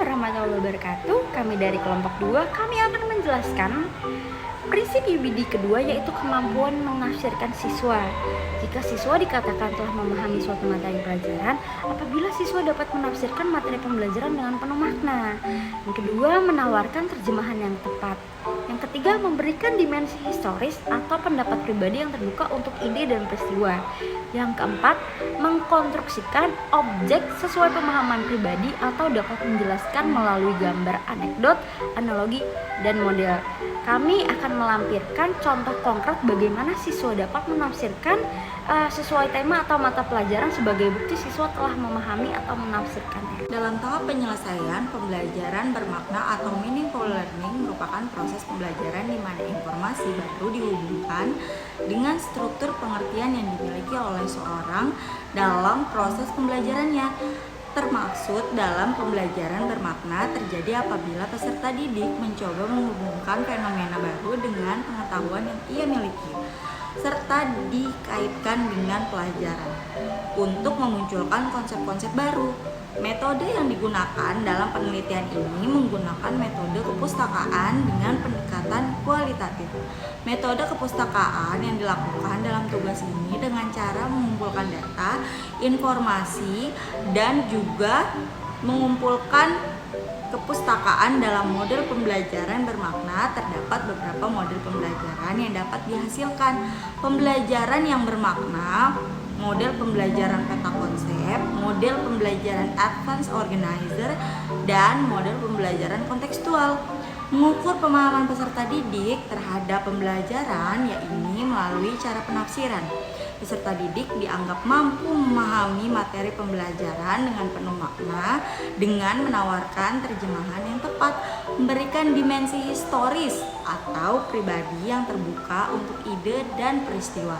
warahmatullahi wabarakatuh. Kami dari kelompok 2, kami akan menjelaskan prinsip UBD kedua, yaitu kemampuan menafsirkan siswa. Jika siswa dikatakan telah memahami suatu materi pelajaran apabila siswa dapat menafsirkan materi pembelajaran dengan penuh makna. Yang kedua, menawarkan terjemahan yang tepat. Yang ketiga, memberikan dimensi historis atau pendapat pribadi yang terbuka untuk ide dan peristiwa. Yang keempat, mengkonstruksikan objek sesuai pemahaman pribadi atau dapat menjelaskan melalui gambar, anekdot, analogi, dan model. Kami akan melampirkan contoh konkret bagaimana siswa dapat menafsirkan sesuai tema atau mata pelajaran sebagai bukti siswa telah memahami atau menafsirkannya. Dalam tahap penyelesaian, pembelajaran bermakna atau meaningful learning merupakan proses pembelajaran di mana informasi baru dihubungkan dengan struktur pengertian yang dimiliki oleh seorang dalam proses pembelajarannya. Termaksud dalam pembelajaran bermakna terjadi apabila peserta didik mencoba menghubungkan fenomena baru dengan pengetahuan yang ia miliki, serta dikaitkan dengan pelajaran untuk memunculkan konsep-konsep baru. Metode yang digunakan dalam penelitian ini menggunakan metode kepustakaan dengan pendekatan kualitatif. Metode kepustakaan yang dilakukan dalam tugas ini dengan cara mengumpulkan data, informasi, dan juga mengumpulkan kepustakaan dalam model pembelajaran bermakna. Terdapat beberapa model pembelajaran yang dapat dihasilkan. Pembelajaran yang bermakna, model pembelajaran peta konsep, model pembelajaran advanced organizer, dan model pembelajaran kontekstual. Mengukur pemahaman peserta didik terhadap pembelajaran yakni melalui cara penafsiran. Peserta didik dianggap mampu memahami materi pembelajaran dengan penuh makna dengan menawarkan terjemahan yang tepat, memberikan dimensi historis atau pribadi yang terbuka untuk ide dan peristiwa.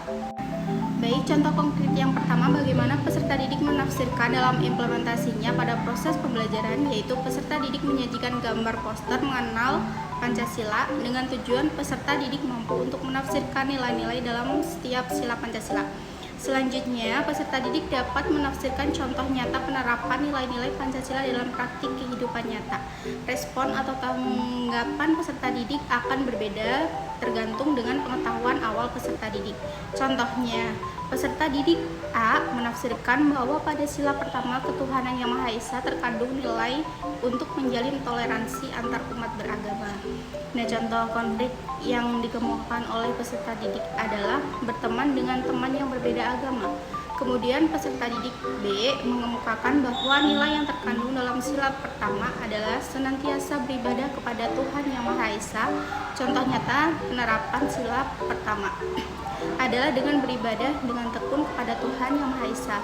Baik, contoh konkret yang pertama bagaimana peserta didik menafsirkan dalam implementasinya pada proses pembelajaran, yaitu peserta didik menyajikan gambar poster mengenal Pancasila dengan tujuan peserta didik mampu untuk menafsirkan nilai-nilai dalam setiap sila Pancasila. Selanjutnya, peserta didik dapat menafsirkan contoh nyata penerapan nilai-nilai Pancasila dalam praktik kehidupan nyata. Respon atau tanggapan peserta didik akan berbeda tergantung dengan pengetahuan awal peserta didik. Contohnya, peserta didik A menafsirkan bahwa pada sila pertama ketuhanan Yang Maha Esa terkandung nilai untuk menjalin toleransi antar umat beragama. Nah, contoh konkret yang dikemukakan oleh peserta didik adalah berteman dengan teman yang berbeda agama. Kemudian peserta didik B mengemukakan bahwa nilai yang terkandung dalam sila pertama adalah senantiasa beribadah kepada Tuhan Yang Maha Esa. Contoh nyata penerapan sila pertama adalah dengan beribadah dengan tekun kepada Tuhan Yang Maha Esa.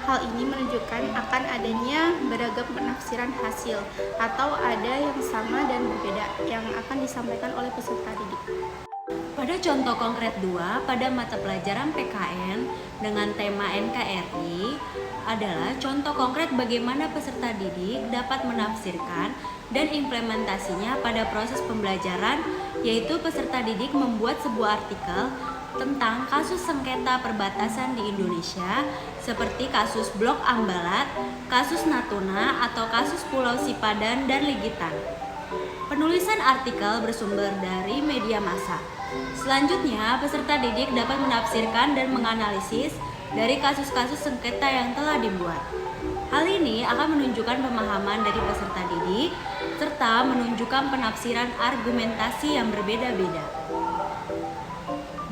Hal ini menunjukkan akan adanya beragam penafsiran hasil atau ada yang sama dan berbeda yang akan disampaikan oleh peserta didik. Pada contoh konkret 2, pada mata pelajaran PKN dengan tema NKRI adalah contoh konkret bagaimana peserta didik dapat menafsirkan dan implementasinya pada proses pembelajaran, yaitu peserta didik membuat sebuah artikel tentang kasus sengketa perbatasan di Indonesia seperti kasus Blok Ambalat, kasus Natuna, atau kasus Pulau Sipadan dan Ligitan. Penulisan artikel bersumber dari media massa. Selanjutnya, peserta didik dapat menafsirkan dan menganalisis dari kasus-kasus sengketa yang telah dibuat. Hal ini akan menunjukkan pemahaman dari peserta didik serta menunjukkan penafsiran argumentasi yang berbeda-beda.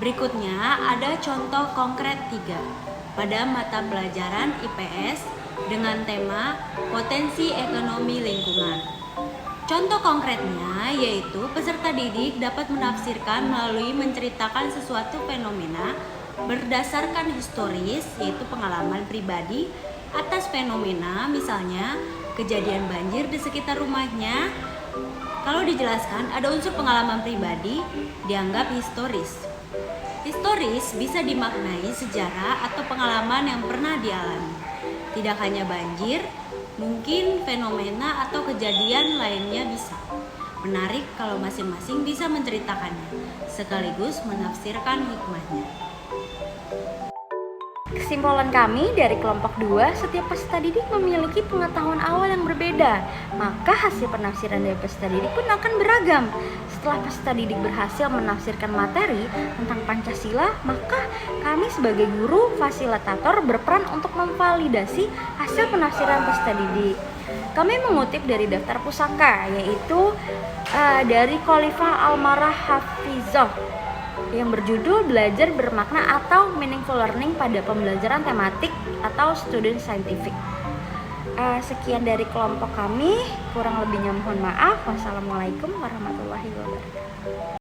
Berikutnya ada contoh konkret 3 pada mata pelajaran IPS dengan tema potensi ekonomi lingkungan. Contoh konkretnya yaitu peserta didik dapat menafsirkan melalui menceritakan sesuatu fenomena berdasarkan historis, yaitu pengalaman pribadi atas fenomena, misalnya kejadian banjir di sekitar rumahnya. Kalau dijelaskan ada unsur pengalaman pribadi dianggap historis. Historis bisa dimaknai sejarah atau pengalaman yang pernah dialami. Tidak hanya banjir, mungkin fenomena atau kejadian lainnya bisa. Menarik kalau masing-masing bisa menceritakannya, sekaligus menafsirkan hikmahnya. kesimpulan kami dari kelompok 2, setiap peserta didik memiliki pengetahuan awal yang berbeda, maka hasil penafsiran dari peserta didik pun akan beragam. Setelah peserta didik berhasil menafsirkan materi tentang Pancasila, maka kami sebagai guru fasilitator berperan untuk memvalidasi hasil penafsiran peserta didik. Kami mengutip dari daftar pusaka, yaitu dari Khalifah Almarah Hafizah yang berjudul Belajar Bermakna atau Meaningful Learning pada Pembelajaran Tematik atau Student Scientific. Sekian dari kelompok kami, kurang lebihnya mohon maaf. Wassalamualaikum warahmatullahi wabarakatuh.